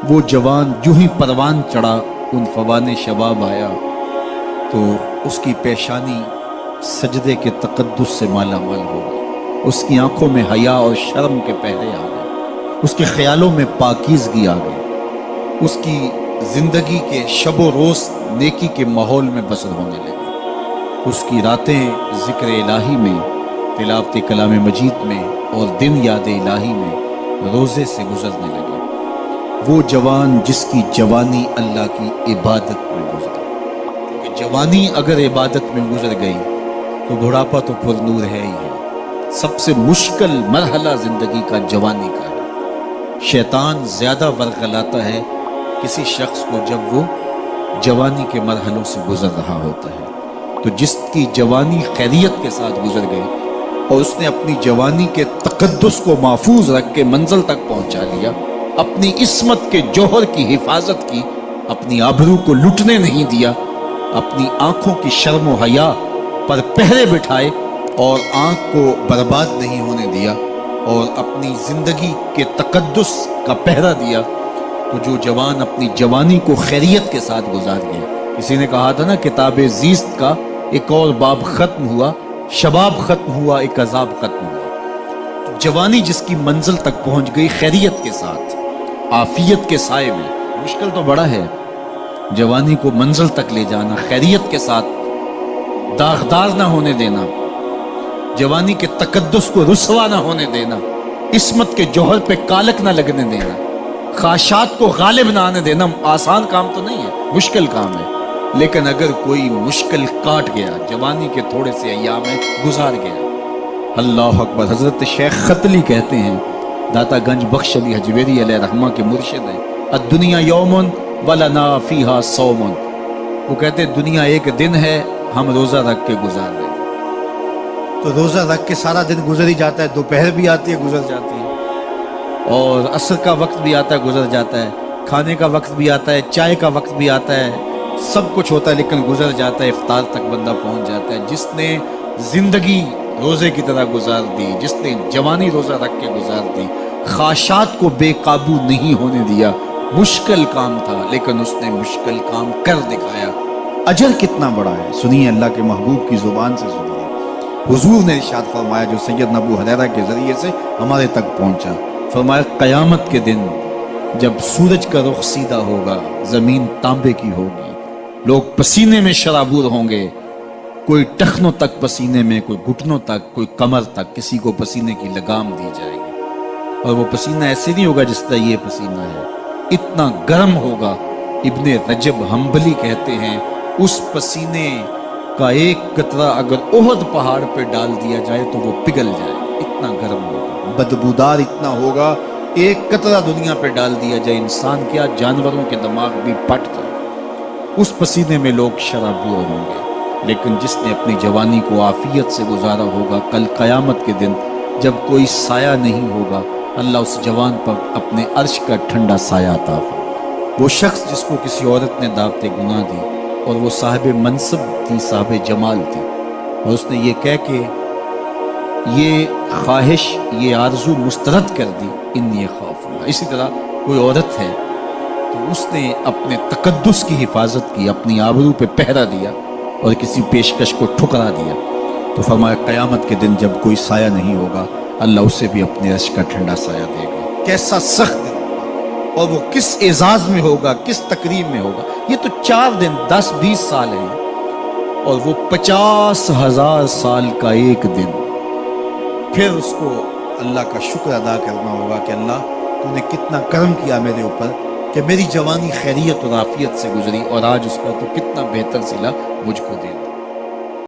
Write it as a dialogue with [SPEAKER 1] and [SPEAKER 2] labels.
[SPEAKER 1] وہ جوان جو ہی پروان چڑھا ان فوان شباب آیا تو اس کی پیشانی سجدے کے تقدس سے مالا مال ہو گئی، اس کی آنکھوں میں حیا اور شرم کے پہرے آ گئے، اس کے خیالوں میں پاکیزگی آ گئی، اس کی زندگی کے شب و روز نیکی کے ماحول میں بسر ہونے لگی، اس کی راتیں ذکر الہی میں، تلاوت کلام مجید میں اور دن یاد الہی میں روزے سے گزرنے لگے۔ وہ جوان جس کی جوانی اللہ کی عبادت میں گزری، کیونکہ جوانی اگر عبادت میں گزر گئی تو بڑھاپا تو پر نور ہے ہی ہے۔ سب سے مشکل مرحلہ زندگی کا جوانی کا ہے۔ شیطان زیادہ ورغلاتا ہے کسی شخص کو جب وہ جوانی کے مرحلوں سے گزر رہا ہوتا ہے۔ تو جس کی جوانی خیریت کے ساتھ گزر گئی اور اس نے اپنی جوانی کے تقدس کو محفوظ رکھ کے منزل تک پہنچا لیا، اپنی عصمت کے جوہر کی حفاظت کی، اپنی آبرو کو لٹنے نہیں دیا، اپنی آنکھوں کی شرم و حیا پر پہرے بٹھائے اور آنکھ کو برباد نہیں ہونے دیا اور اپنی زندگی کے تقدس کا پہرا دیا، تو جو جوان اپنی جوانی کو خیریت کے ساتھ گزار گیا۔ کسی نے کہا تھا نا، کتاب زیست کا ایک اور باب ختم ہوا، شباب ختم ہوا، ایک عذاب ختم ہوا۔ تو جوانی جس کی منزل تک پہنچ گئی خیریت کے ساتھ، عافیت کے سائے میں، مشکل تو بڑا ہے جوانی کو منزل تک لے جانا، خیریت کے ساتھ داغدار نہ ہونے دینا، جوانی کے تقدس کو رسوا نہ ہونے دینا، عصمت کے جوہر پہ کالک نہ لگنے دینا، خواہشات کو غالب نہ آنے دینا۔ آسان کام تو نہیں ہے، مشکل کام ہے، لیکن اگر کوئی مشکل کاٹ گیا، جوانی کے تھوڑے سے ایام میں گزار گیا، اللہ اکبر۔ حضرت شیخ ختلی کہتے ہیں، داتا گنج بخش علی حجویری علیہ رحمہ کے مرشد ہیں، الدنیا یوم ولنا فیہا صوم، وہ کہتے ہیں دنیا ایک دن ہے، ہم روزہ رکھ کے گزار رہے ہیں۔ تو روزہ رکھ کے سارا دن گزر ہی جاتا ہے، دوپہر بھی آتی ہے گزر جاتی ہے، اور عصر کا وقت بھی آتا ہے گزر جاتا ہے، کھانے کا وقت بھی آتا ہے، چائے کا وقت بھی آتا ہے، سب کچھ ہوتا ہے لیکن گزر جاتا ہے، افطار تک بندہ پہنچ جاتا ہے۔ جس نے زندگی روزے کی طرح گزار دی، جس نے جوانی روزہ رکھ کے گزار دی، خواہشات کو بے قابو نہیں ہونے دیا، مشکل کام تھا لیکن اس نے مشکل کام کر دکھایا۔ اجر کتنا بڑا ہے، سنیے اللہ کے محبوب کی زبان سے سنیے۔ حضور نے ارشاد فرمایا جو سیدنا ابو ہریرہ کے ذریعے سے ہمارے تک پہنچا، فرمایا قیامت کے دن جب سورج کا رخ سیدھا ہوگا، زمین تانبے کی ہوگی، لوگ پسینے میں شرابور ہوں گے، کوئی ٹخنوں تک پسینے میں، کوئی گھٹنوں تک، کوئی کمر تک، کسی کو پسینے کی لگام دی جائے گی، اور وہ پسینہ ایسے نہیں ہوگا جس طرح یہ پسینہ ہے، اتنا گرم ہوگا۔ ابن رجب حنبلی کہتے ہیں اس پسینے کا ایک قطرہ اگر احد پہاڑ پہ ڈال دیا جائے تو وہ پگھل جائے، اتنا گرم ہوگا، بدبودار اتنا ہوگا، ایک قطرہ دنیا پہ ڈال دیا جائے، انسان کیا جانوروں کے دماغ بھی پھٹ جائے، اس پسینے میں لوگ شرابور ہوں گے۔ لیکن جس نے اپنی جوانی کو عافیت سے گزارا ہوگا، کل قیامت کے دن جب کوئی سایہ نہیں ہوگا، اللہ اس جوان پر اپنے عرش کا ٹھنڈا سایہ عطا فرمائے۔ وہ شخص جس کو کسی عورت نے دعوت گناہ دی اور وہ صاحب منصب تھی، صاحب جمال تھی، اور اس نے یہ کہہ کے یہ خواہش، یہ آرزو مسترد کر دی، انی خاف اللہ۔ اسی طرح کوئی عورت ہے تو اس نے اپنے تقدس کی حفاظت کی، اپنی آبرو پہ پہرا دیا اور کسی پیشکش کو ٹھکرا دیا، تو فرمایا قیامت کے دن جب کوئی سایہ نہیں ہوگا، اللہ اسے بھی اپنے عرش کا ٹھنڈا سایہ دے گا۔ کیسا سخت دن ہوگا، اور وہ کس اعزاز میں ہوگا، کس تکریم میں ہوگا۔ یہ تو 4 دن 10-20 سال ہیں، اور وہ 50,000 سال کا ایک دن۔ پھر اس کو اللہ کا شکر ادا کرنا ہوگا کہ اللہ تو نے کتنا کرم کیا میرے اوپر کہ میری جوانی خیریت اور عافیت سے گزری، اور آج اس کا تو کتنا بہتر صلہ مجھ کو دے۔